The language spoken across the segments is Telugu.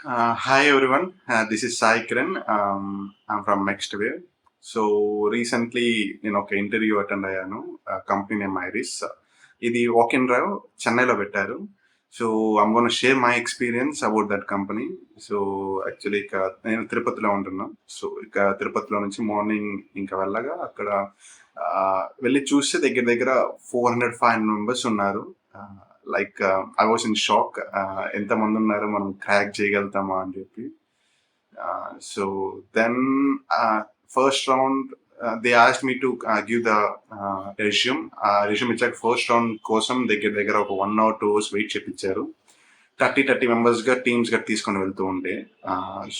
Hi everyone, this is Sai Kiran. I'm from Nextwave. So recently నేను ఒక ఇంటర్వ్యూ అటెండ్ అయ్యాను. Company name Iris. ఇది వాక్ ఇన్ డ్రైవ్ చెన్నైలో పెట్టారు. So I'm gonna share my experience about that company. So actually ఇక నేను తిరుపతిలో ఉంటున్నాను. సో ఇక తిరుపతిలో నుంచి మార్నింగ్ ఇంకా వెళ్ళగా అక్కడ వెళ్ళి చూస్తే దగ్గర దగ్గర 400-500 మెంబర్స్ ఉన్నారు. Like I was in shock. ఎంతమంది ఉన్నారు, మనం క్రాక్ చేయగలుగుతామా అని చెప్పి. So then first round they asked me to give the resume. Resume ఇచ్చాక ఫస్ట్ రౌండ్ కోసం దగ్గర దగ్గర ఒక 1 or 2 hours వెయిట్ చేపించారు. 30 మెంబర్స్గా టీమ్స్గా తీసుకొని వెళ్తూ ఉండే.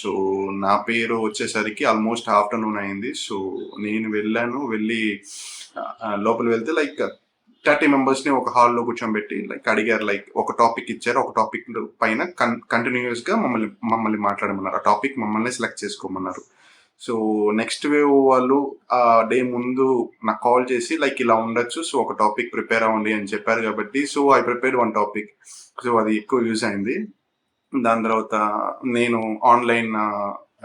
సో నా పేరు వచ్చేసరికి ఆల్మోస్ట్ ఆఫ్టర్నూన్ అయింది. సో నేను వెళ్ళి లోపల వెళ్తే లైక్ 30 మెంబర్స్ని ఒక హాల్లో కూర్చోబెట్టి లైక్ అడిగారు. లైక్ ఒక టాపిక్ ఇచ్చారు, ఒక టాపిక్ పైన కంటిన్యూస్గా మమ్మల్ని మాట్లాడమన్నారు. ఆ టాపిక్ మమ్మల్ని సెలెక్ట్ చేసుకోమన్నారు. సో నెక్స్ట్ వేవ్ వాళ్ళు ఆ డే ముందు నాకు కాల్ చేసి లైక్ ఇలా ఉండొచ్చు, సో ఒక టాపిక్ ప్రిపేర్ అవ్వండి అని చెప్పారు కాబట్టి so I prepare 1 topic. So అది ఎక్కువ యూజ్ అయింది. దాని తర్వాత నేను online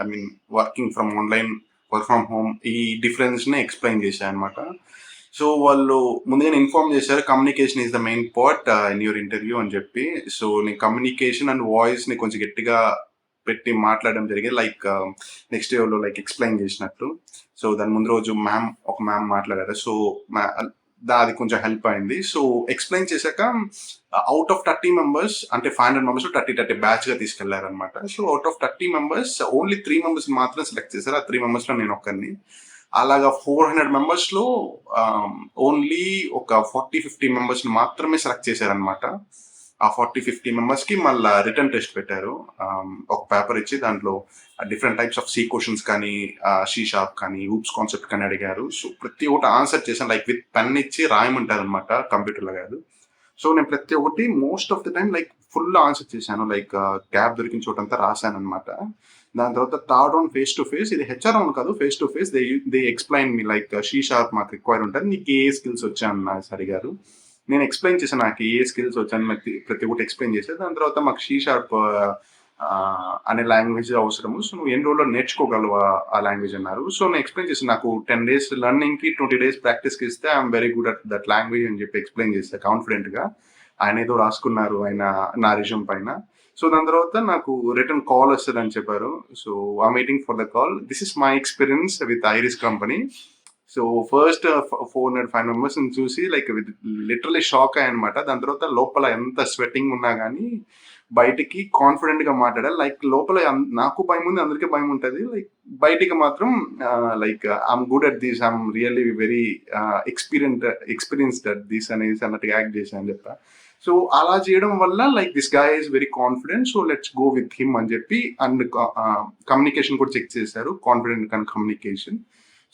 I mean working from online, work from home, ఈ డిఫరెన్స్ని ఎక్స్ప్లెయిన్ చేశాను అనమాట. సో వాళ్ళు ముందుగానే ఇన్ఫార్మ్ చేశారు, communication is the main part in your interview అని చెప్పి. సో నేను కమ్యూనికేషన్ అండ్ వాయిస్ని కొంచెం గట్టిగా పెట్టి మాట్లాడడం జరిగింది. లైక్ నెక్స్ట్ ఇయర్లో లైక్ ఎక్స్ప్లెయిన్ చేసినట్టు. సో దాని ముందు రోజు ఒక మ్యామ్ మాట్లాడారు. సో అది కొంచెం హెల్ప్ అయింది. సో ఎక్స్ప్లెయిన్ చేశాక అవుట్ ఆఫ్ 30 మెంబర్స్, అంటే 500 మెంబర్స్ 30 బ్యాచ్గా తీసుకెళ్లారనమాట. So out of 30 members only 3 members మాత్రం సెలెక్ట్ చేశారు. ఆ 3 మెంబర్స్లో నేను ఒక్కరిని. అలాగా 400 మెంబర్స్లో ఓన్లీ ఒక 40-50 మెంబర్స్ని మాత్రమే సెలెక్ట్ చేశారనమాట. ఆ 40-50 మెంబర్స్కి మళ్ళీ రిటర్న్ టెస్ట్ పెట్టారు. ఒక పేపర్ ఇచ్చి దాంట్లో different types of C questions కానీ, షీ షార్ప్ కానీ, ఊప్స్ కాన్సెప్ట్ కానీ అడిగారు. సో ప్రతి ఒక్కటి ఆన్సర్ చేశాను. లైక్ విత్ పెన్ ఇచ్చి రాయమంటారు అనమాట, కంప్యూటర్లో కాదు. సో నేను ప్రతి ఒక్కటి most of the time like full answer చేశాను. లైక్ గ్యాప్ దొరికిన చోటంతా రాశాను అనమాట. దాని తర్వాత third round face to face. ఇది హెచ్ఆర్ రౌండ్ కాదు, face to face. They explain me like she sharp మాకు రిక్వైర్ ఉంటుంది, నీకు ఏ స్కిల్స్ వచ్చాయన్న అడిగారు. నేను ఎక్స్ప్లెయిన్ చేశాను నాకు ఏ స్కిల్స్ వచ్చాను, ప్రతి ఒక్కటి ఎక్స్ప్లెయిన్ చేశాను. దాని తర్వాత మాకు షీ షార్ప్ అనే లాంగ్వేజ్ అవసరము, సో నువ్వు ఎన్ని రోజుల్లో నేర్చుకోగలవు ఆ లాంగ్వేజ్ అన్నారు. సో నేను ఎక్స్ప్లెయిన్ చేశాను, నాకు 10 days లర్నింగ్కి 20 days ప్రాక్టీస్కి ఇస్తే I'm very good at that language అని చెప్పి ఎక్స్ప్లెయిన్ చేశాను కాన్ఫిడెంట్గా. ఆయన ఏదో రాసుకున్నారు ఆయన నా రిజ్యూమ్ పైన. సో దాని తర్వాత నాకు రిటర్న్ కాల్ వస్తుంది అని చెప్పారు. So I'm waiting for the call. This is my experience with iris company. So first 405 members చూసి లైక్ లిటరలీ షాక్ అయ్యనమాట. దాని తర్వాత లోపల ఎంత స్వెట్టింగ్ ఉన్నా కానీ బయటికి కాన్ఫిడెంట్గా మాట్లాడాలి. లైక్ లోపల నాకు భయం ఉంది, అందరికీ భయం ఉంటుంది. లైక్ బయటికి మాత్రం like I'm good at this, I'm really very experienced at this అనేసి అన్నట్టుగా యాక్ట్ చేశాను అని చెప్పా. సో అలా చేయడం వల్ల like this guy is very confident, so let's go with him అని చెప్పి. అండ్ కమ్యూనికేషన్ కూడా చెక్ చేశారు, కాన్ఫిడెంట్ అండ్ కమ్యూనికేషన్.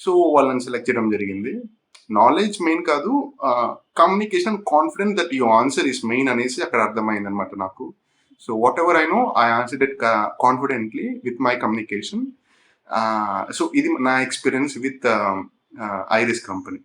సో వాళ్ళని సెలెక్ట్ చేయడం జరిగింది. నాలెడ్జ్ మెయిన్ కాదు, communication, confident that your answer is main అనేసి అక్కడ అర్థమైంది అనమాట నాకు. So what ever I know I answered it confidently with my communication. So ఇది నా ఎక్స్పీరియన్స్ విత్ ఐరిస్ కంపెనీ.